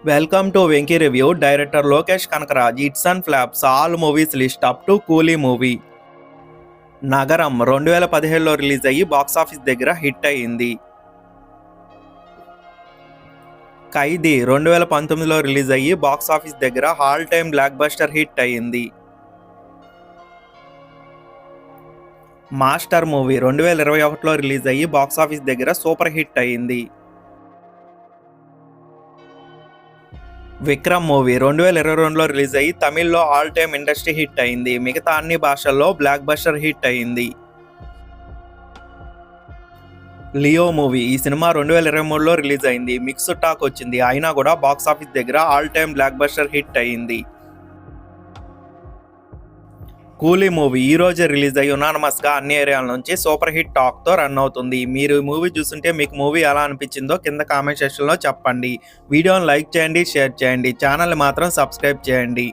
Welcome to Venki Review. Director Lokesh Kanakaraj. Hits and flops. All movies list up to Coolie movie. నగరం 2017లో release అయ్యి box office దగ్గర hit అయింది. ఖైదీ 2019లో release అయ్యి box office దగ్గర all time block buster hit అయింది. Master movie 2021లో release అయ్యి box office దగ్గర super hit అయింది. విక్రమ్ మూవీ 2022లో రిలీజ్ అయ్యి తమిళ్లో ఆల్ టైమ్ ఇండస్ట్రీ హిట్ అయింది. మిగతా అన్ని భాషల్లో బ్లాక్ బస్టర్ హిట్ అయింది. లియో మూవీ ఈ సినిమా 2023లో రిలీజ్ అయింది. మిక్స్డ్ టాక్ వచ్చింది, అయినా కూడా బాక్సాఫీస్ దగ్గర all time block buster hit అయింది. కూలీ మూవీ ఈ రోజే రిలీజ్ అయ్యి యునానిమస్గా అన్ని ఏరియాల నుంచి సూపర్ హిట్ టాక్తో రన్ అవుతుంది. మీరు ఈ మూవీ చూస్తుంటే మీకు మూవీ ఎలా అనిపించిందో కింద కామెంట్ సెక్షన్లో చెప్పండి. వీడియోని లైక్ చేయండి, షేర్ చేయండి, ఛానల్ని మాత్రం సబ్స్క్రైబ్ చేయండి.